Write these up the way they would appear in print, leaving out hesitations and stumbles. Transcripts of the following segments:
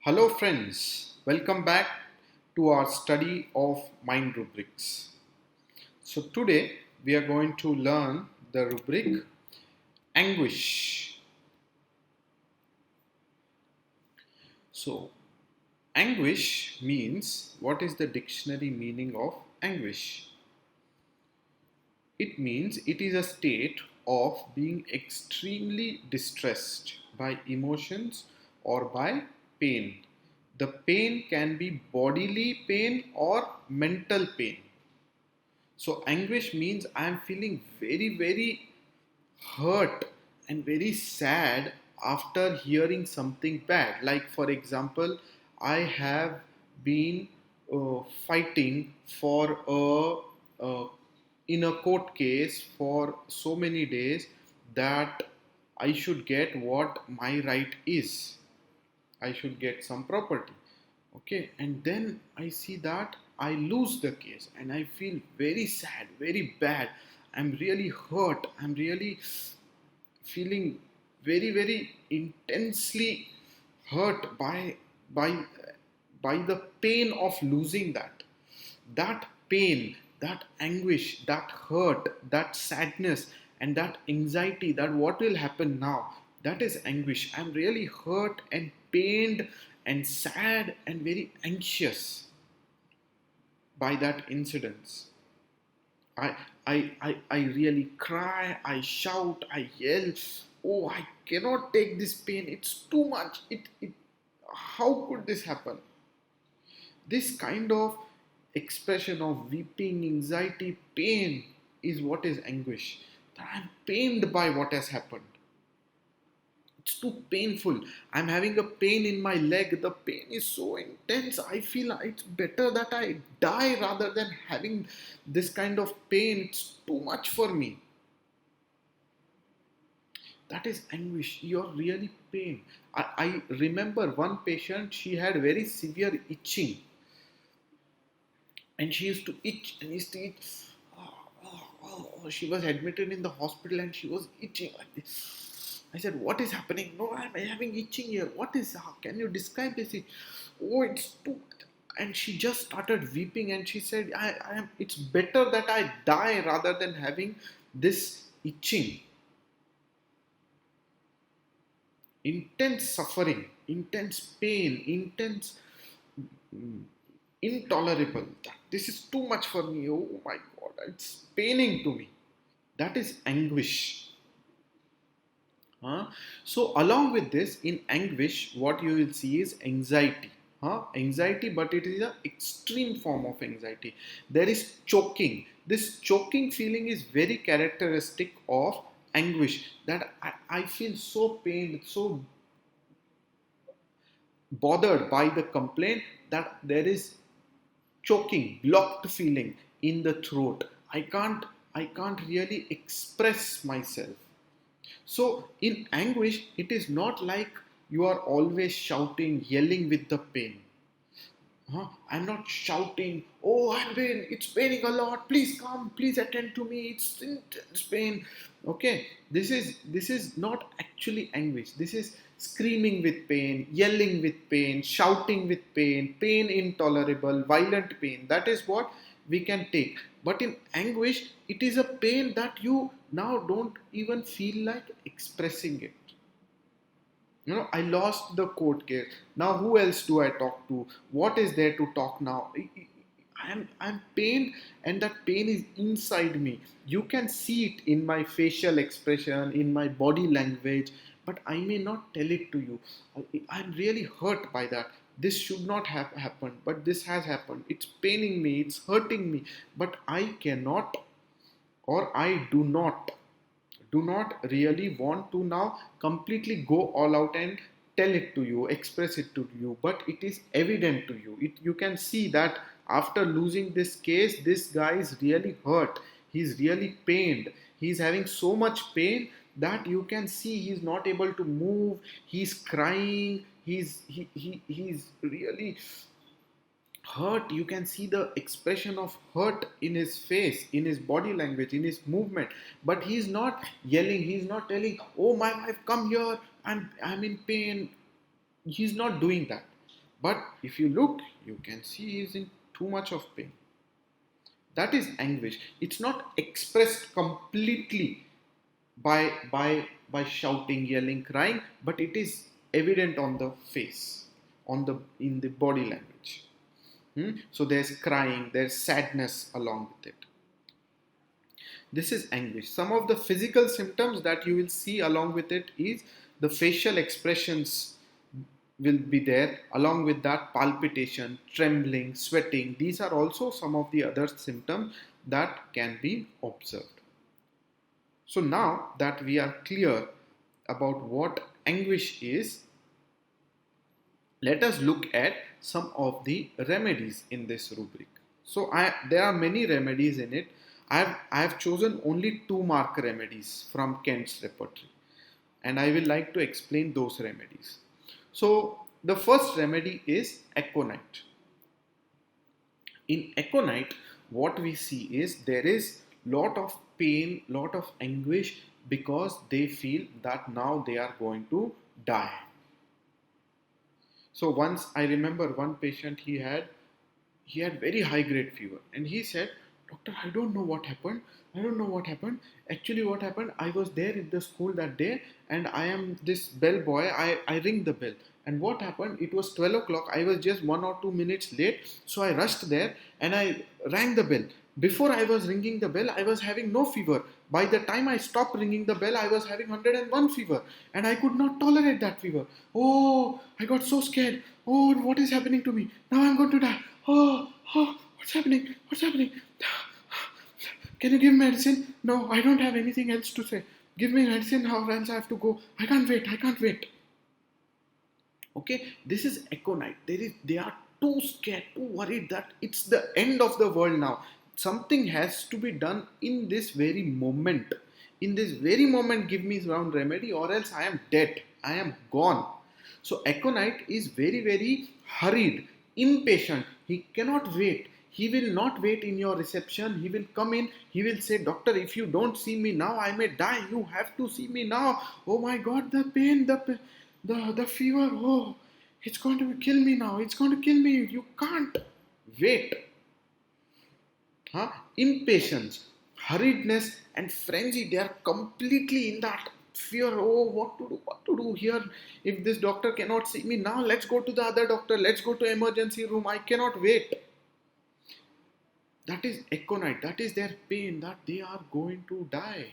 Hello friends, welcome back to our study of mind rubrics. So today we are going to learn the rubric anguish. So anguish means, what is the dictionary meaning of anguish? It means it is a state of being extremely distressed by emotions or by pain. The pain can be bodily pain or mental pain. So, anguish means I am feeling very hurt and very sad after hearing something bad. Like, for example, I have been fighting for in a court case for so many days that I should get what my right is. I should get some property. Okay, and then I see that I lose the case and I feel very sad, very bad. I'm really hurt. I'm really feeling very intensely hurt by by the pain of losing that pain, that anguish, that hurt, that sadness, and that anxiety that what will happen now. That is anguish. I'm really hurt and pained and sad and very anxious by that incident. I really cry, I shout, I yell. Oh, I cannot take this pain. It's too much. How could this happen? This kind of expression of weeping, anxiety, pain is what is anguish. That I'm pained by what has happened. It's too painful. I'm having a pain in my leg. The pain is so intense. I feel it's better that I die rather than having this kind of pain. It's too much for me. That is anguish. You're really pain. I remember one patient, she had very severe itching. And she used to itch and used to itch. She was admitted in the hospital and she was itching like this. I said, what is happening? No, I'm having itching here. What is, can you describe this? Oh, it's too much. And she just started weeping and she said, it's better that I die rather than having this itching. Intense suffering, intense pain, intense intolerable. This is too much for me. Oh my God, it's paining to me. That is anguish. So along with this, in anguish, what you will see is anxiety. Anxiety, but it is an extreme form of anxiety. There is choking. This choking feeling is very characteristic of anguish. That I feel so pained, so bothered by the complaint that there is choking, blocked feeling in the throat. I can't really express myself. So in anguish, it is not like you are always shouting, yelling with the pain. I'm not shouting, oh, it's paining a lot, please come, please attend to me, it's intense pain. Okay, this is not actually anguish. This is screaming with pain, yelling with pain, shouting with pain, pain intolerable, violent pain. That is what we can take. But in anguish, it is a pain that you now don't even feel like expressing it. I lost the court case. Now who else do I talk to? What is there to talk now? I'm pained, and that pain is inside me. You can see it in my facial expression, in my body language, but I may not tell it to you. I'm really hurt by that. This should not have happened, but this has happened. It's paining me, it's hurting me, but I cannot, or I do not really want to now completely go all out and tell it to you, express it to you, but it is evident to you. You can see that after losing this case, this guy is really hurt. He's really pained. He's having so much pain that you can see he's not able to move. He's crying. He's really hurt. You can see the expression of hurt in his face, in his body language, in his movement, but he's not yelling. He's not telling, oh, my wife, come here, I'm in pain. He's not doing that. But if you look, you can see he is in too much of pain. That is anguish. It's not expressed completely by shouting, yelling, crying, but it is evident on the face, on the in the body language. So there's crying, there's sadness along with it. This is anguish. Some of the physical symptoms that you will see along with it is the facial expressions will be there. Along with that, palpitation, trembling, sweating. These are also some of the other symptoms that can be observed. So now that we are clear about what anguish is, let us look at some of the remedies in this rubric. So there are many remedies in it. I have chosen only 2 mark remedies from Kent's repertory, and I will like to explain those remedies. So the first remedy is Aconite. In Aconite, what we see is there is lot of pain, lot of anguish, because they feel that now they are going to die. So once I remember one patient, he had very high grade fever, and he said, "Doctor, I don't know what happened. I don't know what happened. Actually, what happened, I was there in the school that day, and I am this bell boy. I ring the bell. And what happened, it was 12 o'clock. I was just 1 or 2 minutes late. So I rushed there and I rang the bell. Before I was ringing the bell, I was having no fever. By the time I stopped ringing the bell, I was having 101 fever. And I could not tolerate that fever. Oh, I got so scared. Oh, what is happening to me? Now I'm going to die. Oh, what's happening? What's happening? Can you give medicine? No, I don't have anything else to say. Give me medicine, how else I have to go. I can't wait. I can't wait. Okay, this is Aconite. They are too scared, too worried that it's the end of the world now. Something has to be done in this very moment. In this very moment, give me some remedy, or else I am dead. I am gone. So Aconite is very, very hurried, impatient. He cannot wait. He will not wait in your reception. He will come in. He will say, "Doctor, if you don't see me now, I may die. You have to see me now. Oh my God, the pain, the fever. Oh, it's going to kill me now. It's going to kill me. You can't wait." Impatience, hurriedness, and frenzy, they are completely in that fear. Oh, what to do here? If this doctor cannot see me now, let's go to the other doctor. Let's go to emergency room. I cannot wait. That is Aconite. That is their pain, that they are going to die.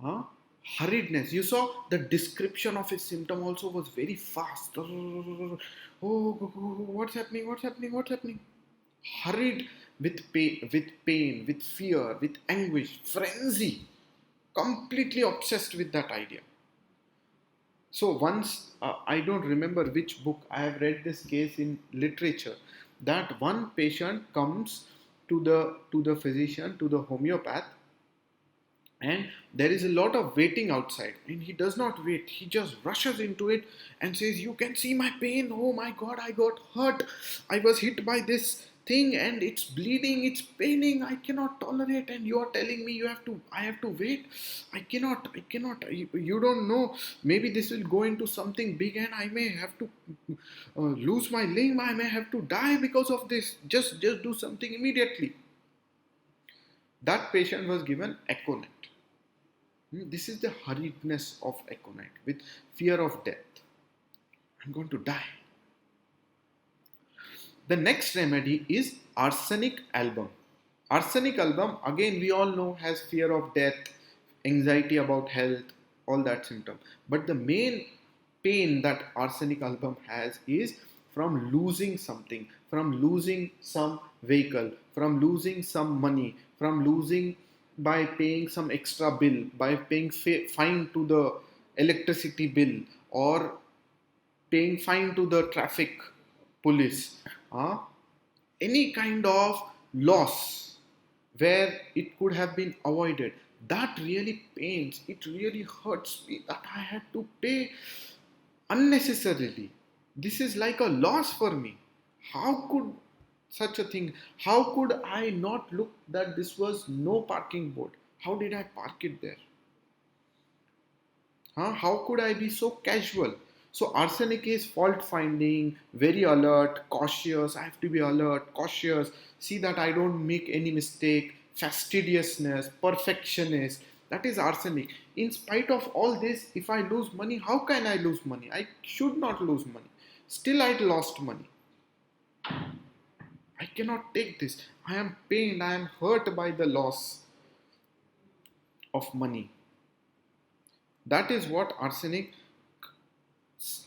Hurriedness. You saw the description of his symptom also was very fast. Oh, what's happening? What's happening? What's happening? Hurried with pain, with fear, with anguish, frenzy, completely obsessed with that idea. So once, I don't remember which book, I have read this case in literature, that one patient comes to the physician, to the homeopath, and there is a lot of waiting outside, and he does not wait. He just rushes into it and says, "You can see my pain. Oh my God, I got hurt. I was hit by this thing and it's bleeding, it's paining. I cannot tolerate, and you are telling me I have to wait. I cannot. You don't know. Maybe this will go into something big and I may have to lose my limb. I may have to die because of this. Just do something immediately." That patient was given Aconite. This is the hurriedness of Aconite, with fear of death. I'm going to die. The next remedy is Arsenic album. Arsenic album, again, we all know, has fear of death, anxiety about health, all that symptom. But the main pain that Arsenic album has is from losing something, from losing some vehicle, from losing some money, from losing by paying some extra bill, by paying fine to the electricity bill, or paying fine to the traffic police. Any kind of loss where it could have been avoided. That really pains. It really hurts me that I had to pay unnecessarily. This is like a loss for me. How could such a thing? How could I not look that this was no parking board? How did I park it there? How could I be so casual? So arsenic is fault finding, very alert, cautious. I have to be alert, cautious, see that I don't make any mistake, fastidiousness, perfectionist. That is arsenic. In spite of all this, if I lose money, how can I lose money? I should not lose money. Still, I lost money. I cannot take this. I am pained. I am hurt by the loss of money. That is what arsenic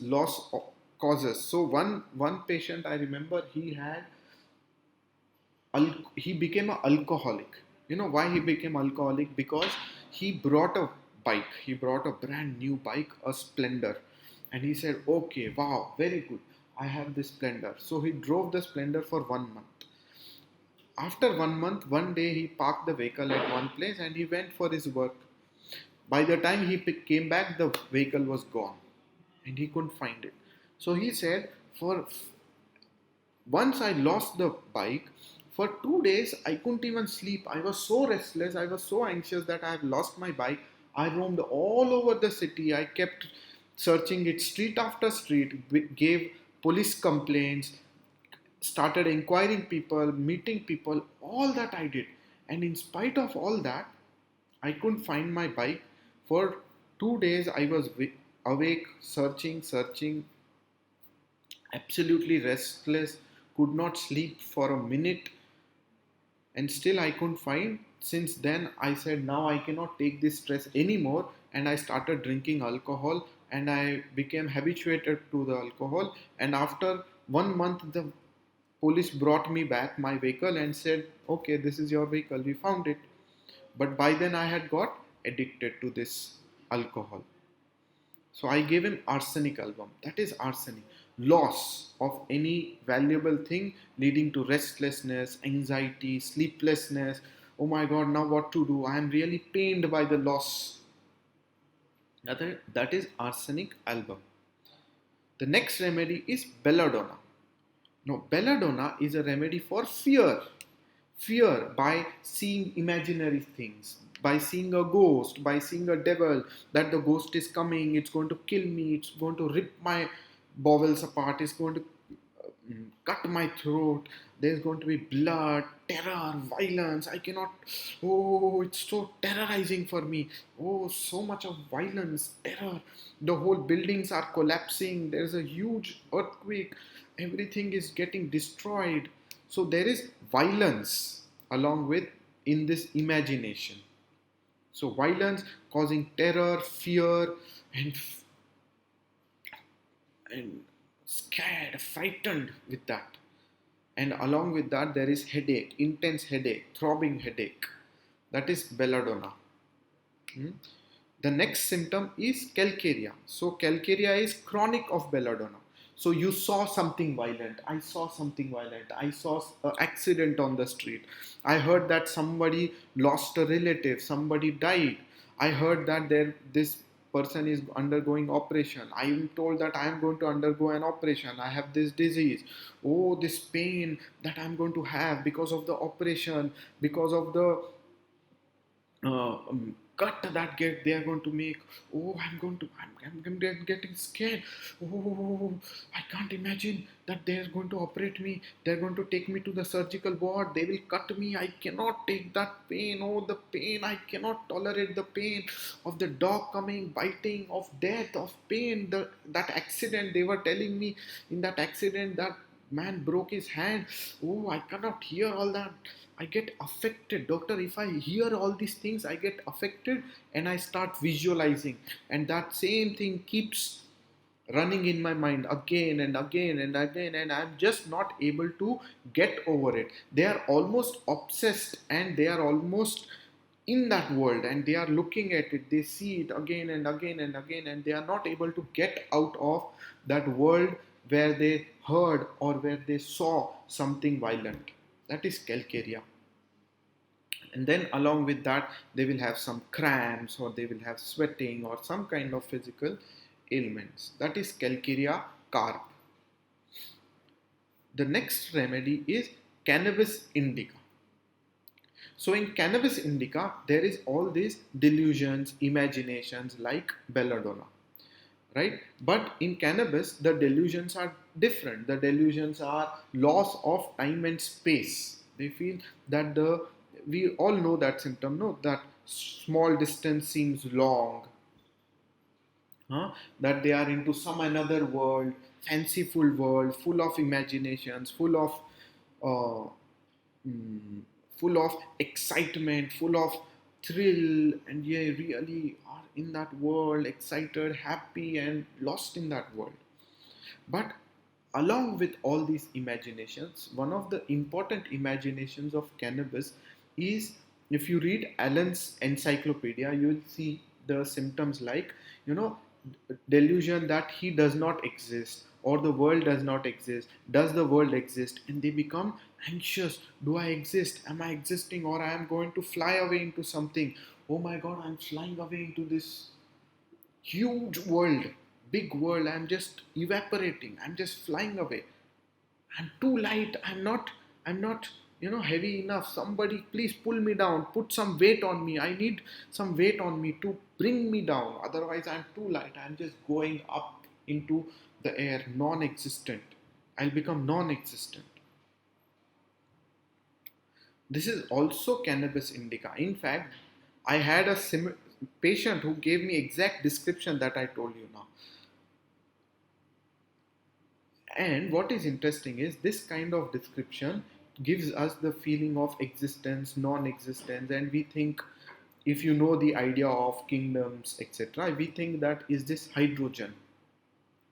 loss causes. So one patient, I remember, he became an alcoholic. You know why he became alcoholic? Because he brought a bike. He brought a brand new bike, a Splendor, and he said, "Okay, wow, very good. I have this Splendor." So he drove the Splendor for 1 month. After 1 month, one day he parked the vehicle at one place and he went for his work. By the time he came back, the vehicle was gone and he couldn't find it. So he said, for once I lost the bike, for 2 days I couldn't even sleep. I was so restless, I was so anxious that I have lost my bike. I roamed all over the city. I kept searching it street after street, gave police complaints, started inquiring people, meeting people, all that I did. And in spite of all that, I couldn't find my bike. For 2 days I was awake, searching, absolutely restless, could not sleep for a minute, and still I couldn't find. Since then I said, now I cannot take this stress anymore, and I started drinking alcohol and I became habituated to the alcohol. And after 1 month, the police brought me back my vehicle and said, okay, this is your vehicle, we found it. But by then I had got addicted to this alcohol. So I gave him arsenic album. That is arsenic. Loss of any valuable thing leading to restlessness, anxiety, sleeplessness. Oh my God, now what to do? I am really pained by the loss. That is arsenic album. The next remedy is belladonna. Now, belladonna is a remedy for fear. Fear by seeing imaginary things, by seeing a ghost, by seeing a devil, that the ghost is coming, it's going to kill me, it's going to rip my bowels apart, it's going to cut my throat, there's going to be blood, terror, violence. I cannot, oh, it's so terrorizing for me. Oh, so much of violence, terror. The whole buildings are collapsing, there's a huge earthquake, everything is getting destroyed. So there is violence along with in this imagination. So violence causing terror, fear, and scared, frightened with that. And along with that, there is headache, intense headache, throbbing headache. That is belladonna. The next symptom is calcarea. So calcarea is chronic of belladonna. So you saw something violent. I saw something violent. I saw an accident on the street. I heard that somebody lost a relative. Somebody died. I heard that this person is undergoing operation. I am told that I am going to undergo an operation. I have this disease. Oh, this pain that I am going to have because of the operation, because of the cut that they are going to make. Oh, I'm getting scared. Oh, I can't imagine that they are going to operate me. They're going to take me to the surgical ward. They will cut me. I cannot take that pain. Oh, the pain. I cannot tolerate the pain of the dog coming, biting, of death, of pain. That accident, they were telling me, in that accident that man broke his hand. Oh, I cannot hear all that. I get affected. Doctor, if I hear all these things, I get affected and I start visualizing. And that same thing keeps running in my mind again and again and again. And I'm just not able to get over it. They are almost obsessed and they are almost in that world and they are looking at it. They see it again and again and again, and they are not able to get out of that world where they heard or where they saw something violent. That is calcarea. And then along with that, they will have some cramps or they will have sweating or some kind of physical ailments. That is calcarea carb. The next remedy is cannabis indica. So in cannabis indica, there is all these delusions, imaginations like belladonna, right? But in cannabis, the delusions are different. The delusions are loss of time and space. They feel that we all know that symptom, no? That small distance seems long, huh? That they are into some another world, fanciful world, full of imaginations, uh, mm, full of excitement, full of thrill, and yeah, really are in that world, excited, happy, and lost in that world. But along with all these imaginations, one of the important imaginations of cannabis is, if you read Allen's encyclopedia, you will see the symptoms like, you know, delusion that he does not exist or the world does not exist. Does the world exist? And they become anxious. Do I exist? Am I existing? Or I am going to fly away into something? Oh my god, I'm flying away into this huge world, big world. I'm just evaporating. I'm just flying away. I'm too light. I'm not heavy enough. Somebody please pull me down. Put some weight on me. I need some weight on me to bring me down. Otherwise, I'm too light. I'm just going up into the air, non-existent. I'll become non-existent. This is also cannabis indica. In fact, I had a patient who gave me exact description that I told you now. And what is interesting is this kind of description gives us the feeling of existence, non-existence, and we think, if you know the idea of kingdoms, etc., we think that is this hydrogen,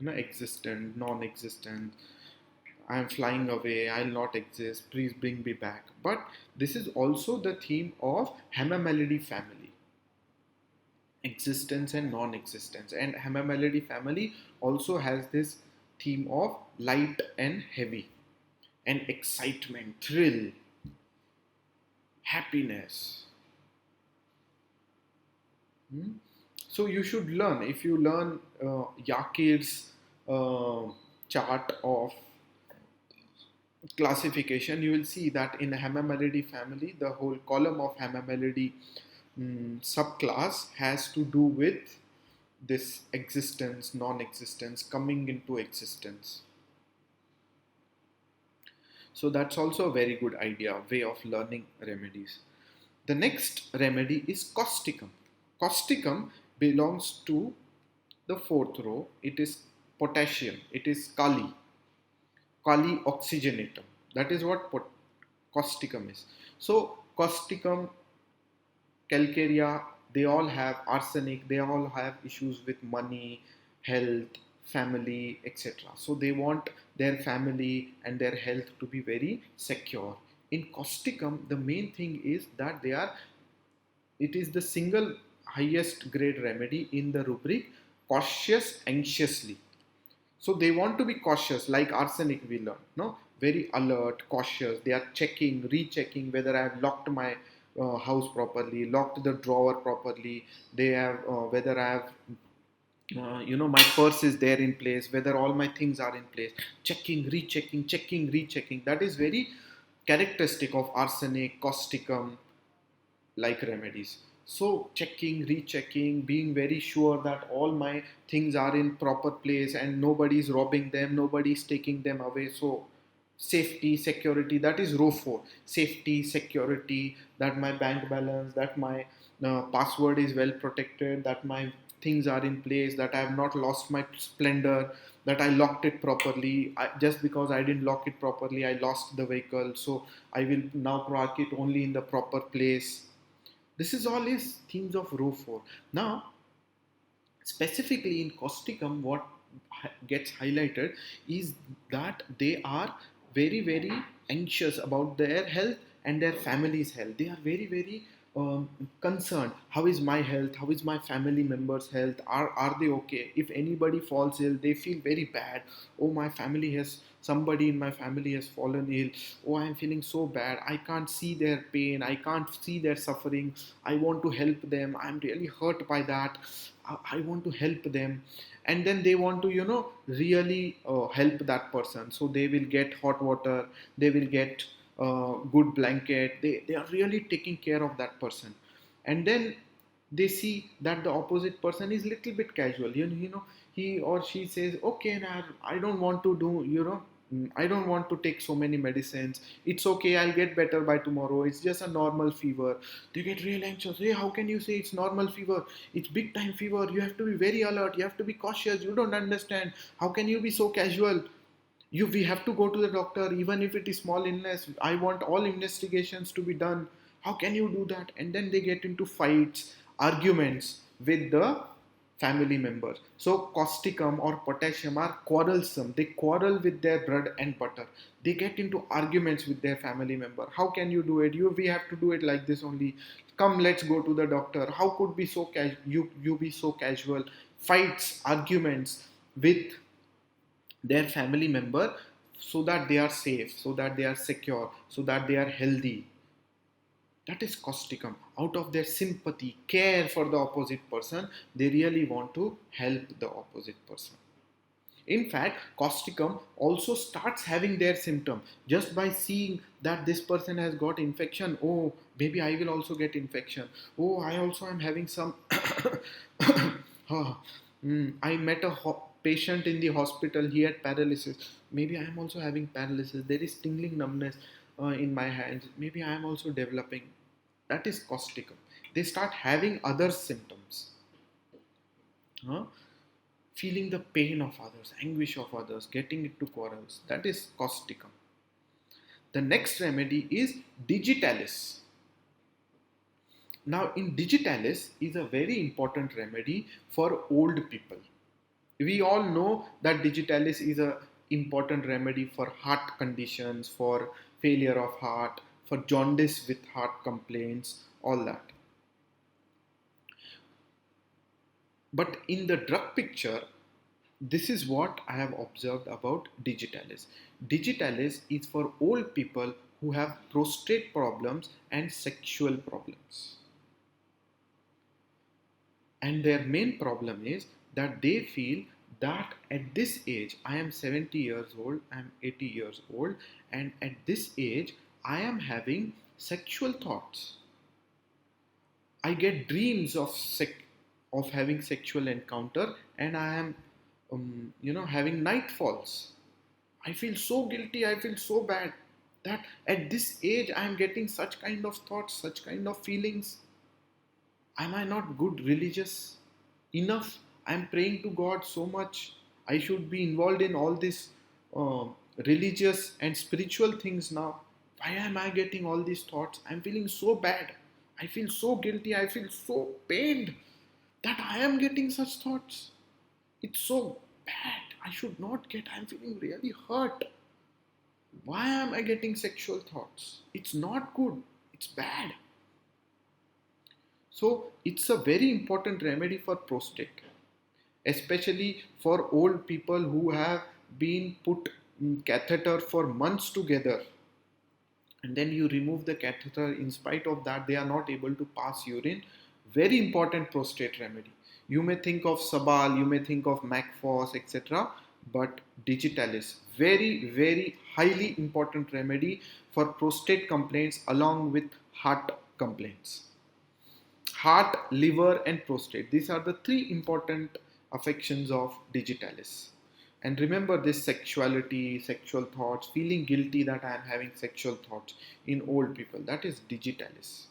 existent, non-existent. I am flying away. I'll not exist. Please bring me back. But this is also the theme of Hammer Melody family, existence and non-existence. And Hammer Melody family also has this theme of light and heavy, and excitement, thrill, happiness. So you should learn. If you learn Yakir's chart of classification, you will see that in a Hammer Melody family, the whole column of Hammer Melody subclass has to do with this existence, non-existence, coming into existence. So that's also a very good idea, way of learning remedies. The next remedy is causticum. Causticum belongs to the fourth row. It is potassium. It is Kali oxygenatum. That is what causticum is. So causticum, Calcarea, they all have arsenic. They all have issues with money, health, family, etc. So they want their family and their health to be very secure. In causticum, the main thing is that it is the single highest grade remedy in the rubric, cautious anxiously. So they want to be cautious, like arsenic we learn, no? Very alert, cautious. They are checking, rechecking whether I have locked my house properly, locked the drawer properly. They have whether I have my purse is there in place, whether all my things are in place. Checking, rechecking, checking, rechecking. That is very characteristic of arsenic, causticum, like remedies. So checking, rechecking, being very sure that all my things are in proper place and nobody is robbing them, nobody is taking them away. So safety, security, that is row 4. Safety, security, that my bank balance, that my password is well protected, that my things are in place, that I have not lost my splendor, that I locked it properly. Just because I didn't lock it properly, I lost the vehicle. So I will now park it only in the proper place. This is all is themes of row 4. Now, specifically in causticum, what gets highlighted is that they are very, very anxious about their health and their family's health. They are very, very concerned. How is my health? How is my family members' health? Are they okay? If anybody falls ill, they feel very bad. Oh, somebody in my family has fallen ill. Oh, I'm feeling so bad. I can't see their pain. I can't see their suffering. I want to help them. I'm really hurt by that. I want to help them. And then they want to, really help that person. So they will get hot water. They will get good blanket. They are really taking care of that person. And then They see that the opposite person is little bit casual. He or she says, okay, now I don't want to do, I don't want to take so many medicines. It's okay, I'll get better by tomorrow. It's just a normal fever. They get real anxious. Hey, how can you say it's normal fever? It's big time fever. You have to be very alert. You have to be cautious. You don't understand. How can you be so casual? We have to go to the doctor even if it is small illness. I want all investigations to be done. How can you do that? And then they get into fights, arguments with the family members. So causticum or potassium are quarrelsome. They quarrel with their bread and butter. They get into arguments with their family member. How can you do it? We have to do it like this only. Come, let's go to the doctor. How could be so you be so casual? Fights, arguments with their family member, so that they are safe, so that they are secure, so that they are healthy. That is causticum. Out of their sympathy, care for the opposite person, they really want to help the opposite person. In fact, causticum also starts having their symptom just by seeing that this person has got infection. Oh, maybe I will also get infection. Oh, I also am having some. I met a patient in the hospital. He had paralysis. Maybe I am also having paralysis. There is tingling numbness in my hands. Maybe I am also developing. That is causticum. They start having other symptoms. Huh? Feeling the pain of others, anguish of others, getting into quarrels. That is causticum. The next remedy is Digitalis. Now, in Digitalis is a very important remedy for old people. We all know that Digitalis is a important remedy for heart conditions, for failure of heart, for jaundice with heart complaints, all that. But in the drug picture, this is what I have observed about Digitalis. Digitalis is for old people who have prostate problems and sexual problems. And their main problem is that they feel that at this age, I am 70 years old, I am 80 years old, and at this age, I am having sexual thoughts. I get dreams of having sexual encounter, and I am, having nightfalls. I feel so guilty. I feel so bad that at this age I am getting such kind of thoughts, such kind of feelings. Am I not good religious enough? I am praying to God so much. I should be involved in all this uh, religious and spiritual things now. Why am I getting all these thoughts? I'm feeling so bad. I feel so guilty. I feel so pained that I am getting such thoughts. It's so bad. I should not get. I'm feeling really hurt. Why am I getting sexual thoughts? It's not good. It's bad. So it's a very important remedy for prostate, especially for old people who have been put in catheter for months together, and then you remove the catheter. In spite of that, they are not able to pass urine. Very important prostate remedy. You may think of Sabal, you may think of Macphos, etc. But Digitalis, very, very highly important remedy for prostate complaints along with heart complaints. Heart, liver, and prostate. These are the three important affections of Digitalis. And remember this sexuality, sexual thoughts, feeling guilty that I am having sexual thoughts in old people. That is Digitalis.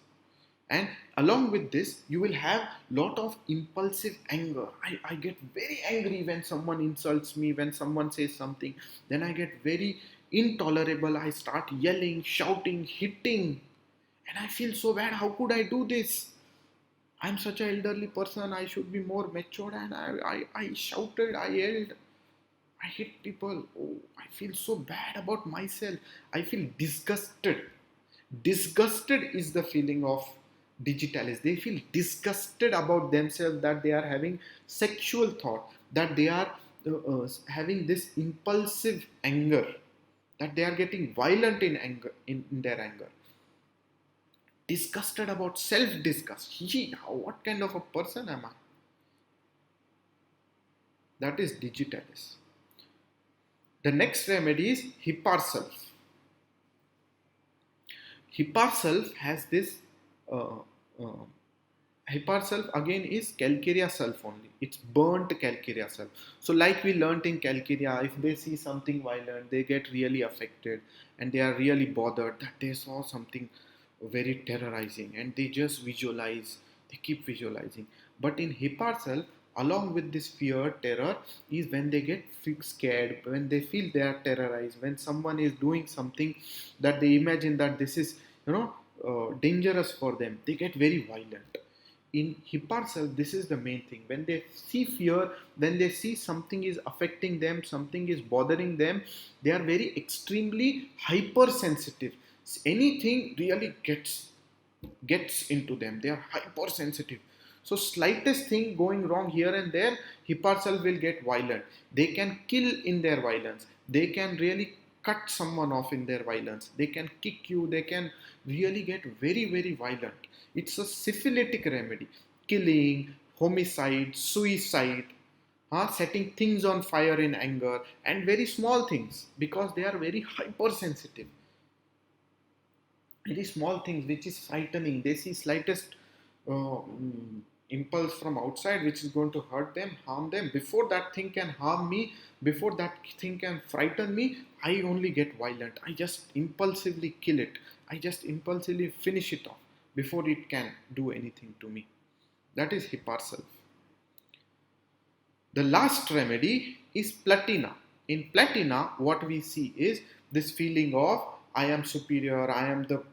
And along with this, you will have lot of impulsive anger. I get very angry when someone insults me, when someone says something. Then I get very intolerable. I start yelling, shouting, hitting. And I feel so bad. How could I do this? I'm such an elderly person. I should be more mature. And I shouted, I yelled. I hit people. Oh, I feel so bad about myself. I feel disgusted. Disgusted is the feeling of Digitalis. They feel disgusted about themselves, that they are having sexual thought, that they are having this impulsive anger, that they are getting violent in anger, in their anger. Disgusted about self-disgust. What kind of a person am I? That is Digitalis. The next remedy is Hipparsulf. Hipparsulf has this Hepar sulf again is Calcarea sulf only. It's burnt Calcarea sulf. So like we learnt in Calcarea, if they see something violent, they get really affected and they are really bothered that they saw something very terrorizing and they just visualize, they keep visualizing. But in Hepar sulf, along with this fear, terror, is when they get scared, when they feel they are terrorized, when someone is doing something that they imagine that this is, dangerous for them, they get very violent. In Hipar self, this is the main thing. When they see fear, when they see something is affecting them, something is bothering them, they are very extremely hypersensitive. Anything really gets into them. They are hypersensitive. So slightest thing going wrong here and there, Hipar cell will get violent. They can kill in their violence. They can really cut someone off in their violence. They can kick you. They can really get very, very violent. It's a syphilitic remedy. Killing, homicide, suicide, setting things on fire in anger, and very small things because they are very hypersensitive. Very small things which is frightening. They see slightest impulse from outside which is going to hurt them, harm them. Before that thing can harm me, before that thing can frighten me, I only get violent. I just impulsively kill it. I just impulsively finish it off before it can do anything to me. That is Hipar self. The last remedy is platina. In platina, what we see is this feeling of I am superior, I am the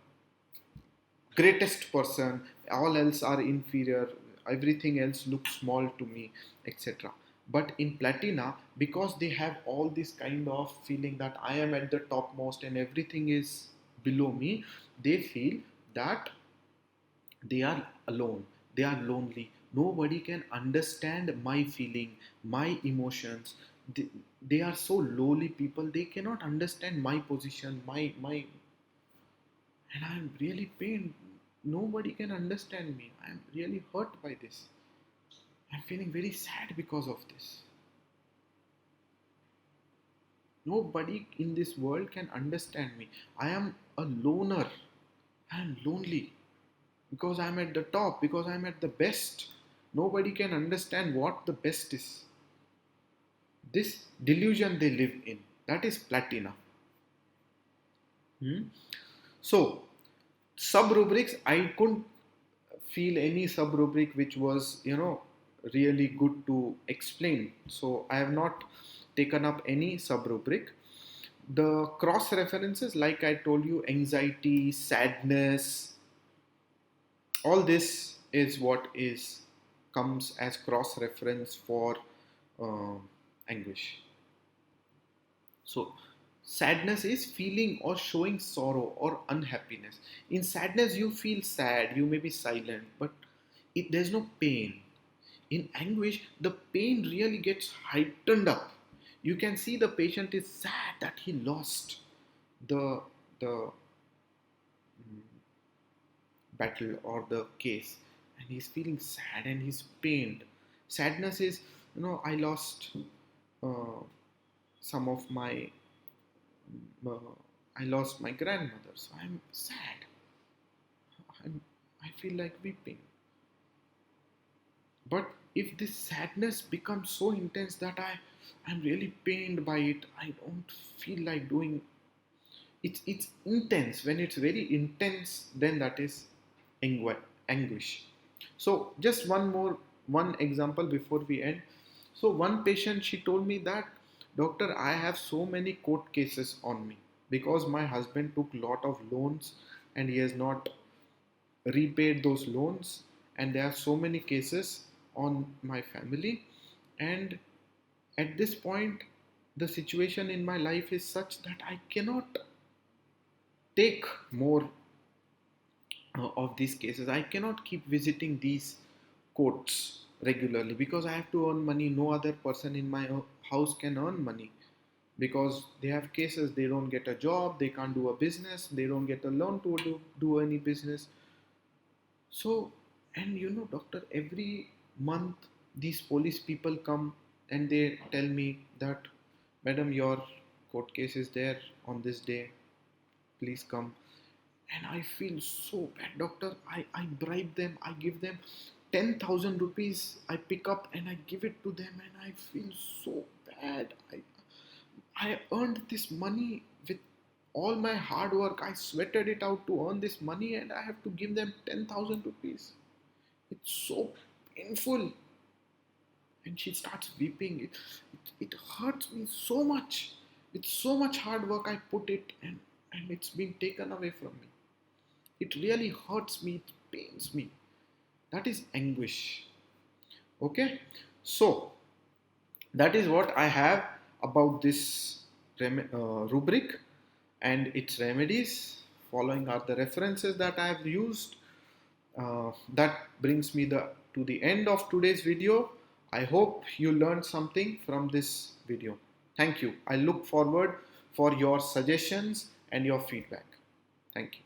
greatest person, all else are inferior, everything else looks small to me, etc. But in platina, because they have all this kind of feeling that I am at the topmost and everything is below me, they feel that they are alone, they are lonely, nobody can understand my feeling, my emotions. They are so lowly people, they cannot understand my position, my and I am really pained. Nobody can understand me. I am really hurt by this. I'm feeling very sad because of this. Nobody in this world can understand me. I am a loner. I am lonely because I'm at the top, because I'm at the best. Nobody can understand what the best is. This delusion they live in, that is platina. So, sub rubrics, I couldn't feel any sub rubric which was, really good to explain. So, I have not taken up any sub rubric. The cross references, like I told you, anxiety, sadness, all this is what is comes as cross reference for uh, anguish. So, sadness is feeling or showing sorrow or unhappiness. In sadness, you feel sad, you may be silent, but there's no pain. In anguish, the pain really gets heightened up. You can see the patient is sad that he lost the the battle or the case, and he's feeling sad and he's pained. Sadness is, I lost uh, some of my uh, I lost my grandmother, so I'm sad. I feel like weeping. But if this sadness becomes so intense that I'm really pained by it, I don't feel like doing. It's intense. When it's very intense, then that is anguish. So just one example before we end. So one patient, she told me that, doctor, I have so many court cases on me because my husband took lot of loans and he has not repaid those loans, and there are so many cases on my family, and at this point the situation in my life is such that I cannot take more of these cases. I cannot keep visiting these courts regularly because I have to earn money. No other person in my house can earn money because they have cases. They don't get a job, they can't do a business, they don't get a loan to do any business. So, and doctor, every month these police people come and they tell me that, madam, your court case is there on this day, please come. And I feel so bad, doctor. I bribe them, I give them 10,000 rupees I pick up and I give it to them, and I feel so bad. I earned this money with all my hard work. I sweated it out to earn this money, and I have to give them 10,000 rupees. It's so painful. And she starts weeping. It hurts me so much. With so much hard work I put it, and it's been taken away from me. It really hurts me, it pains me. That is anguish. Okay, so that is what I have about this rubric and its remedies. Following are the references that I have used. That brings me to the end of today's video. I hope you learned something from this video. Thank you. I look forward for your suggestions and your feedback. Thank you.